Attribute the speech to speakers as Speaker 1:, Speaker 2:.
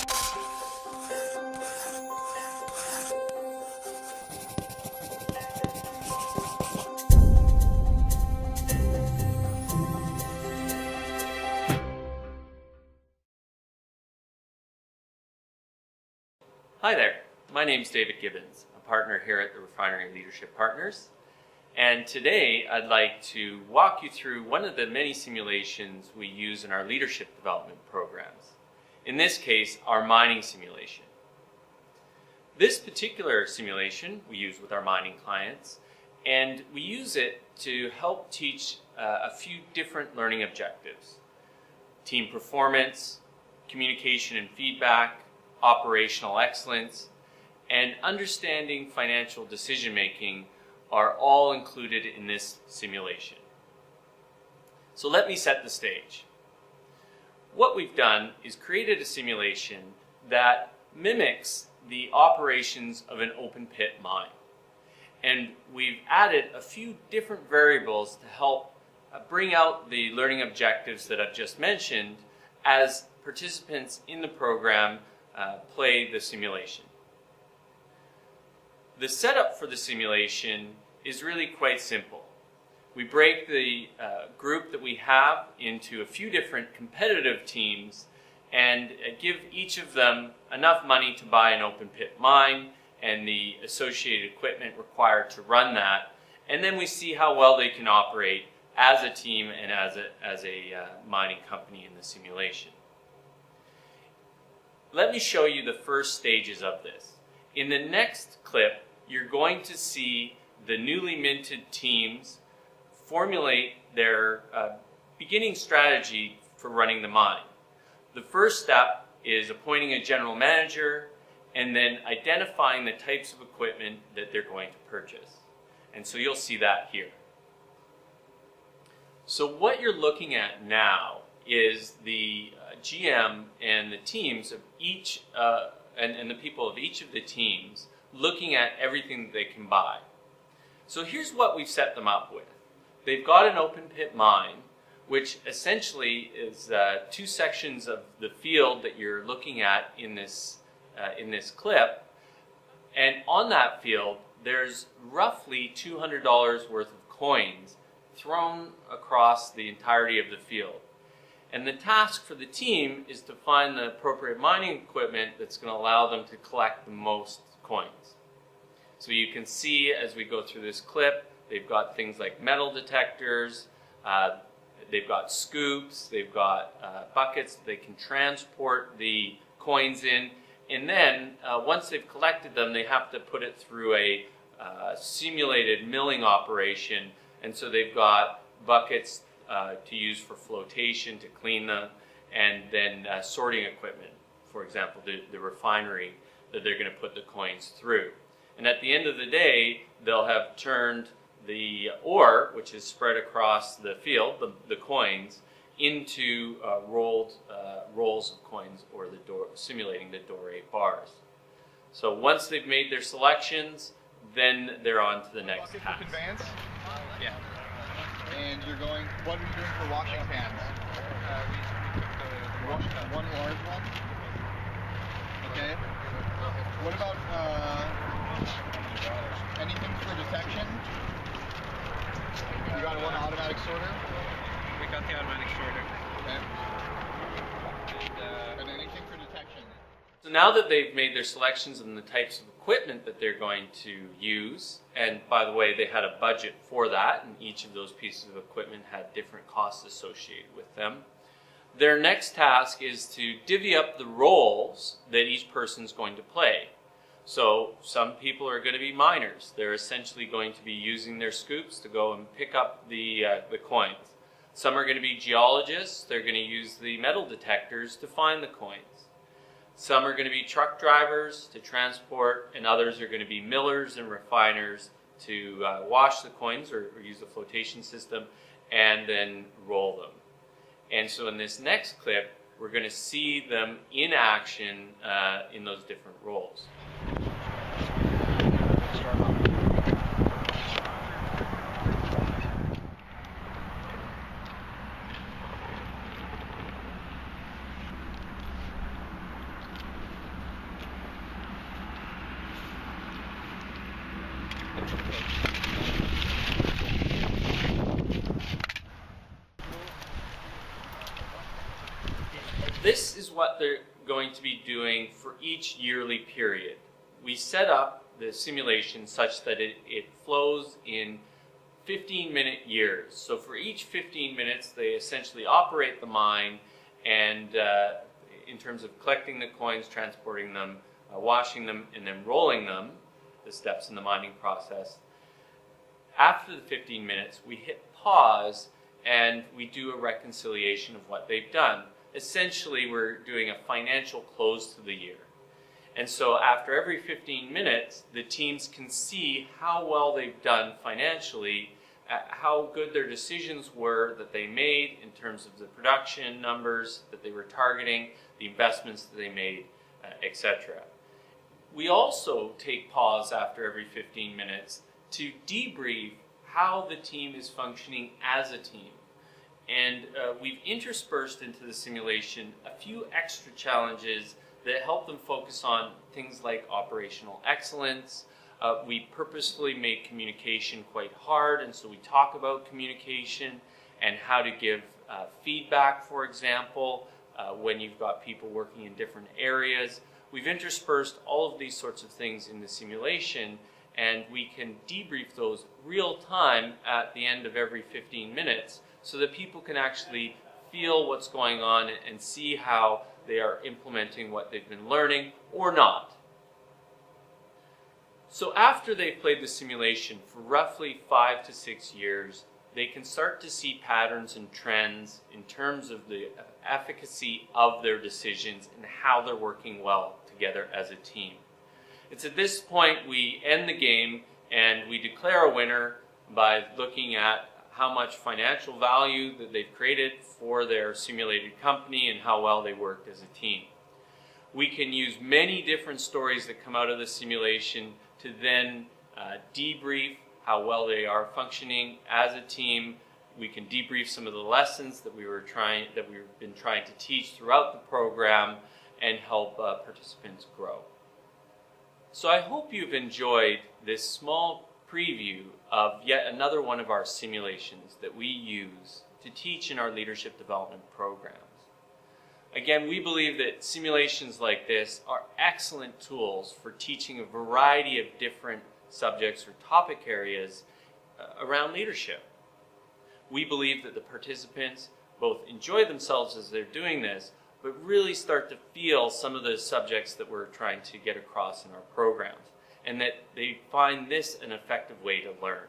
Speaker 1: Hi there, my name is David Gibbons, a partner here at the Refinery Leadership Partners, and today I'd like to walk you through one of the many simulations we use in our leadership development programs. In this case, our mining simulation. This particular simulation we use with our mining clients, and we use it to help teach a few different learning objectives. Team performance, communication and feedback, operational excellence, and understanding financial decision-making are all included in this simulation. So let me set the stage. What we've done is created a simulation that mimics the operations of an open pit mine. And we've added a few different variables to help bring out the learning objectives that I've just mentioned as participants in the program play the simulation. The setup for the simulation is really quite simple. We break the group that we have into a few different competitive teams and give each of them enough money to buy an open pit mine and the associated equipment required to run that, and then we see how well they can operate as a team and as a mining company in the simulation. Let me show you the first stages of this. In the next clip, you're going to see the newly minted teams formulate their beginning strategy for running the mine. The first step is appointing a general manager and then identifying the types of equipment that they're going to purchase. And so you'll see that here. So what you're looking at now is the GM and the teams of each, and the people of each of the teams looking at everything that they can buy. So here's what we've set them up with. They've got an open pit mine, which essentially is two sections of the field that you're looking at in this clip. And on that field, there's roughly $200 worth of coins thrown across the entirety of the field. And the task for the team is to find the appropriate mining equipment that's going to allow them to collect the most coins. So you can see as we go through this clip, they've got things like metal detectors, they've got scoops, they've got buckets they can transport the coins in, and then once they've collected them, they have to put it through a simulated milling operation, and so they've got buckets to use for flotation to clean them, and then sorting equipment, for example, the refinery that they're going to put the coins through. And at the end of the day, they'll have turned the ore, which is spread across the field, the coins, into rolls of coins, or simulating the doré bars. So once they've made their selections, then they're on to the next task.
Speaker 2: Advance?
Speaker 3: Yeah.
Speaker 2: And you're going, what are you doing for washing pans? One large one? Okay. What about anything for detection? You got one automatic sorter?
Speaker 3: We got the automatic sorter.
Speaker 2: Okay. And anything for detection?
Speaker 1: So now that they've made their selections and the types of equipment that they're going to use, and by the way, they had a budget for that, and each of those pieces of equipment had different costs associated with them, their next task is to divvy up the roles that each person's going to play. So some people are going to be miners. They're essentially going to be using their scoops to go and pick up the coins. Some are going to be geologists. They're going to use the metal detectors to find the coins. Some are going to be truck drivers to transport, and others are going to be millers and refiners to wash the coins or use the flotation system and then roll them. And so in this next clip, we're going to see them in action in those different roles. this is what they're going to be doing for each yearly period. We set up the simulation such that it flows in 15-minute years. So for each 15 minutes, they essentially operate the mine, and in terms of collecting the coins, transporting them, washing them, and then rolling them, the steps in the mining process. After the 15 minutes, we hit pause and we do a reconciliation of what they've done. Essentially, we're doing a financial close to the year. And so after every 15 minutes, the teams can see how well they've done financially, how good their decisions were that they made in terms of the production numbers that they were targeting, the investments that they made, etc. We also take pause after every 15 minutes to debrief how the team is functioning as a team. And we've interspersed into the simulation a few extra challenges that help them focus on things like operational excellence. We purposefully make communication quite hard, and so we talk about communication and how to give feedback, for example, when you've got people working in different areas. We've interspersed all of these sorts of things in the simulation, and we can debrief those real time at the end of every 15 minutes so that people can actually feel what's going on and see how they are implementing what they've been learning or not. So after they've played the simulation for roughly 5 to 6 years, they can start to see patterns and trends in terms of the efficacy of their decisions and how they're working well together as a team. It's at this point we end the game and we declare a winner by looking at how much financial value that they've created for their simulated company and how well they worked as a team. We can use many different stories that come out of the simulation to then debrief how well they are functioning as a team. We can debrief some of the lessons that we've been trying to teach throughout the program and help participants grow. So I hope you've enjoyed this small preview of yet another one of our simulations that we use to teach in our leadership development programs. Again, we believe that simulations like this are excellent tools for teaching a variety of different subjects or topic areas around leadership. We believe that the participants both enjoy themselves as they're doing this, but really start to feel some of the subjects that we're trying to get across in our programs, and that they find this an effective way to learn.